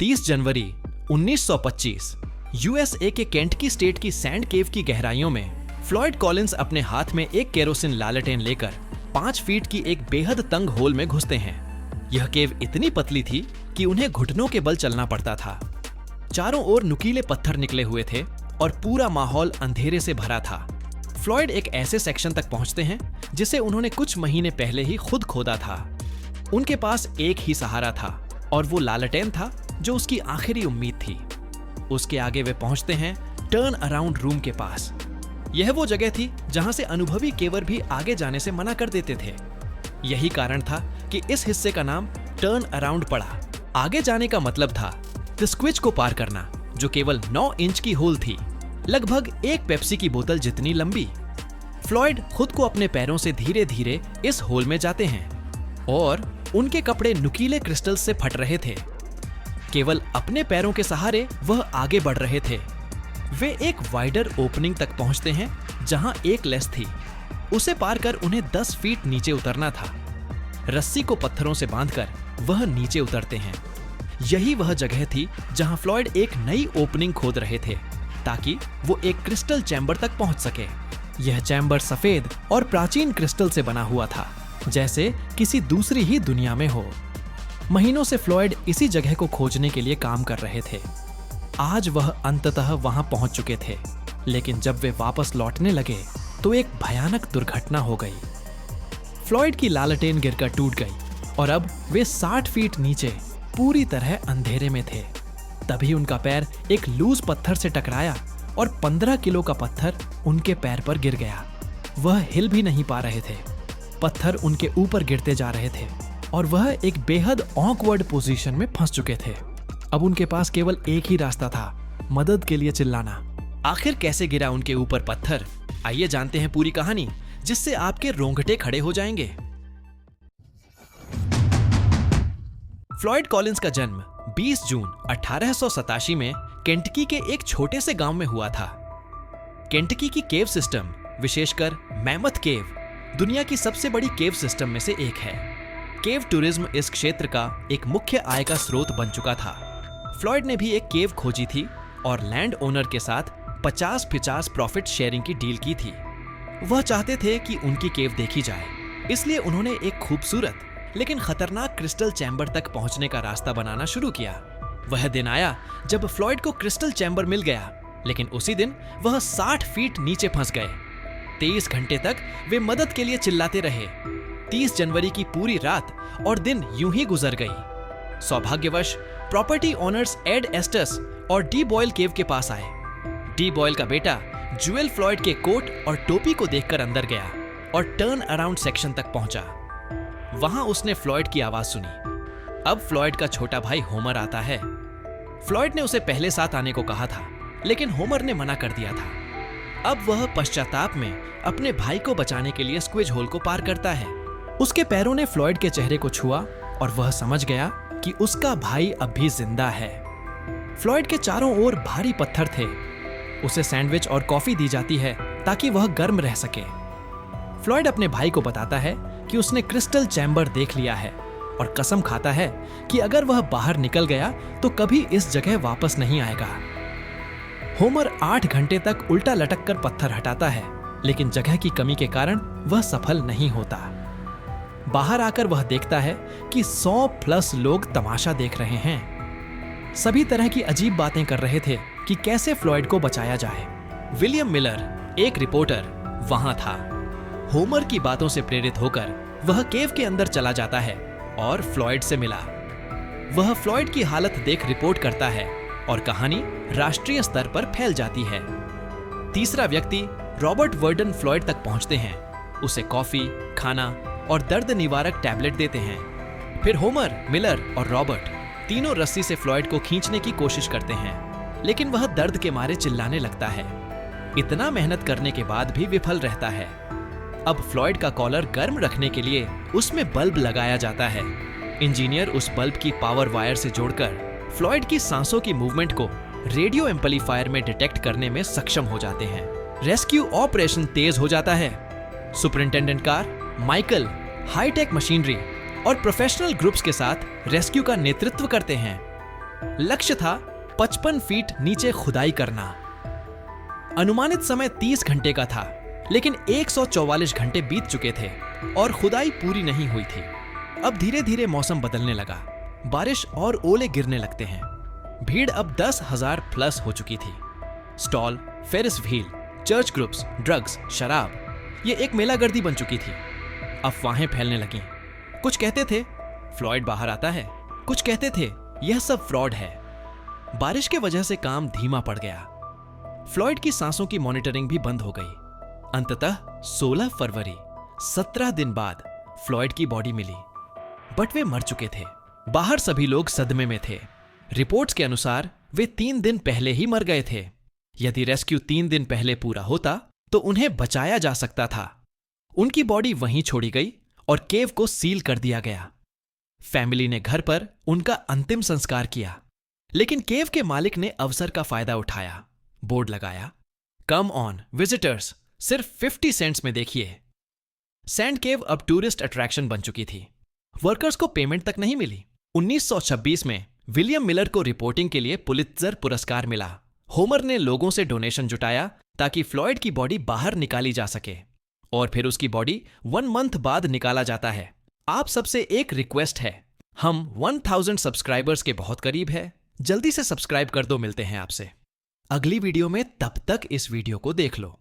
30 जनवरी 1925 USA के Kentucky state की sand केव की गहराइयों में फ्लॉयड कॉलिंस अपने हाथ में एक केरोसिन लालटेन लेकर 5 फीट की एक बेहद तंग होल में घुसते हैं। यह केव इतनी पतली थी कि उन्हें घुटनों के बल चलना पड़ता था। चारों ओर नुकीले पत्थर निकले हुए थे और पूरा माहौल अंधेरे से भरा था। फ्लॉयड एक ऐसे सेक्शन तक पहुंचते हैं जिसे उन्होंने कुछ महीने पहले ही खुद खोदा था। उनके पास एक ही सहारा था और वो लालटेन था जो उसकी आखिरी उम्मीद थी। उसके आगे वे पहुंचते हैं टर्न अराउंड रूम के पास। यह वो जगह थी जहां से अनुभवी केवर भी आगे जाने से मना कर देते थे। यही कारण था कि इस हिस्से का नाम टर्न अराउंड पड़ा। आगे जाने का मतलब था द स्क्विज को पार करना, जो केवल 9 इंच की होल थी, लगभग एक पेप्सी की बोतल जितनी लंबी। फ्लॉयड खुद को अपने पैरों से धीरे धीरे इस होल में जाते हैं और उनके कपड़े नुकीले क्रिस्टल से फट रहे थे। केवल अपने पैरों के सहारे वह आगे बढ़ रहे थे। वे एक वाइडर ओपनिंग तक पहुंचते हैं जहां एक लेस थी। उसे पार कर उन्हें 10 फीट नीचे उतरना था। रस्सी को पत्थरों से बांधकर वह नीचे उतरते हैं। यही वह जगह थी जहां फ्लॉयड एक नई ओपनिंग खोद रहे थे ताकि वो एक क्रिस्टल चैम्बर तक पहुंच सके। यह चैम्बर सफेद और प्राचीन क्रिस्टल से बना हुआ था, जैसे किसी दूसरी ही दुनिया में हो। महीनों से फ्लॉयड इसी जगह को खोजने के लिए काम कर रहे थे। आज वह अंततः वहां पहुंच चुके थे, लेकिन जब वे वापस लौटने लगे तो एक भयानक दुर्घटना हो गई। फ्लॉयड की लालटेन गिरकर टूट गई और अब वे 60 फीट नीचे पूरी तरह अंधेरे में थे। तभी उनका पैर एक लूज पत्थर से टकराया और 15 किलो का पत्थर उनके पैर पर गिर गया। वह हिल भी नहीं पा रहे थे। पत्थर उनके ऊपर गिरते जा रहे थे और वह एक बेहद ऑकवर्ड पोजीशन में फंस चुके थे। अब उनके पास केवल एक ही रास्ता था, मदद के लिए चिल्लाना। आखिर कैसे गिरा उनके ऊपर पत्थर? आइए जानते हैं पूरी कहानी, जिससे आपके रोंगटे खड़े हो जाएंगे। फ्लॉयड कॉलिंस का जन्म 20 जून 1887 में केंटकी के एक छोटे से गांव में हुआ था। केंटकी की केव सिस्टम, विशेषकर मैमथ केव, दुनिया की सबसे बड़ी केव सिस्टम में से एक है। केव टूरिज्म इस क्षेत्र का एक मुख्य आय का स्रोत बन चुका था। फ्लॉयड ने भी एक केव खोजी थी और लैंड ओनर के साथ 50-50 प्रॉफिट शेयरिंग की डील की थी। वह चाहते थे कि उनकी केव देखी जाए, इसलिए उन्होंने एक खूबसूरत लेकिन खतरनाक क्रिस्टल चैम्बर तक पहुंचने का रास्ता बनाना शुरू किया। वह दिन आया जब फ्लॉयड को क्रिस्टल चैम्बर मिल गया, लेकिन उसी दिन वह 60 फीट नीचे फंस गए। 23 घंटे तक वे मदद के लिए चिल्लाते रहे। 30 जनवरी की पूरी रात और दिन यूं ही गुजर गई। सौभाग्यवश प्रॉपर्टी ओनर्स एड एस्टस और डी बॉयल केव के पास आए। डी बॉयल का बेटा जूएल फ्लॉयड के कोट और टोपी को देखकर अंदर गया और टर्न अराउंड सेक्शन तक पहुंचा। वहां उसने फ्लॉयड की आवाज सुनी। अब फ्लॉयड का छोटा भाई होमर आता है। फ्लॉयड ने उसे पहले साथ आने को कहा था, लेकिन होमर ने मना कर दिया था। अब वह पश्चाताप में अपने भाई को बचाने के लिए स्क्विज होल को पार करता है। उसके पैरों ने फ्लॉयड के चेहरे को छुआ और वह समझ गया कि उसका भाई अब भी जिंदा है। फ्लॉयड के चारों ओर भारी पत्थर थे। उसे सैंडविच और कॉफी दी जाती है ताकि वह गर्म रह सके। फ्लॉयड अपने भाई को बताता है कि उसने क्रिस्टल चैम्बर देख लिया है और कसम खाता है कि अगर वह बाहर निकल गया तो कभी इस जगह वापस नहीं आएगा। होमर 8 घंटे तक उल्टा लटक कर पत्थर हटाता है, लेकिन जगह की कमी के कारण वह सफल नहीं होता। बाहर आकर वह देखता है कि 100+ लोग तमाशा देख रहे हैं। सभी तरह की अजीब बातें कर रहे थे कि कैसे फ्लॉयड को बचाया जाए। विलियम मिलर, एक रिपोर्टर, वहां था। होमर की बातों से प्रेरित होकर वह केव के अंदर चला जाता है और फ्लॉयड से मिला। वह फ्लॉयड की हालत देख रिपोर्ट करता है और कहानी राष्ट्रीय स्तर पर फैल जाती है। तीसरा व्यक्ति रॉबर्ट वर्डन फ्लॉयड तक पहुंचते हैं। उसे कॉफी, खाना और दर्द निवारक टैबलेट देते हैं। फिर होमर, मिलर और रॉबर्ट तीनों रस्सी से फ्लॉयड को खींचने की कोशिश करते हैं, लेकिन वह दर्द के मारे चिल्लाने लगता है। इतना मेहनत करने के बाद भी विफल रहता है। अब फ्लॉयड का कॉलर गर्म रखने के लिए उसमें बल्ब लगाया जाता है। इंजीनियर उस बल्ब की पावर वायर से जोड़कर फ्लॉयड की सांसों की मूवमेंट को रेडियो एम्पलीफायर में डिटेक्ट करने में सक्षम हो जाते हैं। रेस्क्यू ऑपरेशन तेज हो जाता है। Superintendent Carr, Michael, high tech machinery और प्रोफेशनल ग्रुप्स के साथ रेस्क्यू का नेतृत्व करते हैं। लक्ष्य था 55 फीट नीचे खुदाई करना। अनुमानित समय 30 घंटे का था, लेकिन 144 घंटे बीत चुके थे और खुदाई पूरी नहीं हुई थी। अब धीरे धीरे मौसम बदलने लगा, बारिश और ओले गिरने लगते हैं। भीड़ अब 10,000 प्लस हो चुकी थी। Stall, Ferris wheel, church groups, drugs, शराब, ये एक मेला गर्दी बन चुकी थी। अफवाहें फैलने लगीं। कुछ कहते थे फ्लॉयड बाहर आता है, कुछ कहते थे यह सब फ्रॉड है। बारिश के वजह से काम धीमा पड़ गया। फ्लॉयड की सांसों की मॉनिटरिंग भी बंद हो गई। अंततः 16 फरवरी, 17 दिन बाद फ्लॉयड की बॉडी मिली, बट वे मर चुके थे। बाहर सभी लोग सदमे में थे। रिपोर्ट्स के अनुसार वे 3 दिन पहले ही मर गए थे। यदि रेस्क्यू 3 दिन पहले पूरा होता तो उन्हें बचाया जा सकता था। उनकी बॉडी वहीं छोड़ी गई और केव को सील कर दिया गया। फैमिली ने घर पर उनका अंतिम संस्कार किया, लेकिन केव के मालिक ने अवसर का फायदा उठाया। बोर्ड लगाया, कम ऑन विजिटर्स, सिर्फ 50 सेंट्स में देखिए। सैंड केव अब टूरिस्ट अट्रैक्शन बन चुकी थी। वर्कर्स को पेमेंट तक नहीं मिली। 1926 में विलियम मिलर को रिपोर्टिंग के लिए पुलित्जर पुरस्कार मिला। होमर ने लोगों से डोनेशन जुटाया ताकि फ्लॉयड की बॉडी बाहर निकाली जा सके, और फिर उसकी बॉडी 1 मंथ बाद निकाला जाता है। आप सबसे एक रिक्वेस्ट है, हम 1000 सब्सक्राइबर्स के बहुत करीब है। जल्दी से सब्सक्राइब कर दो। मिलते हैं आपसे अगली वीडियो में, तब तक इस वीडियो को देख लो।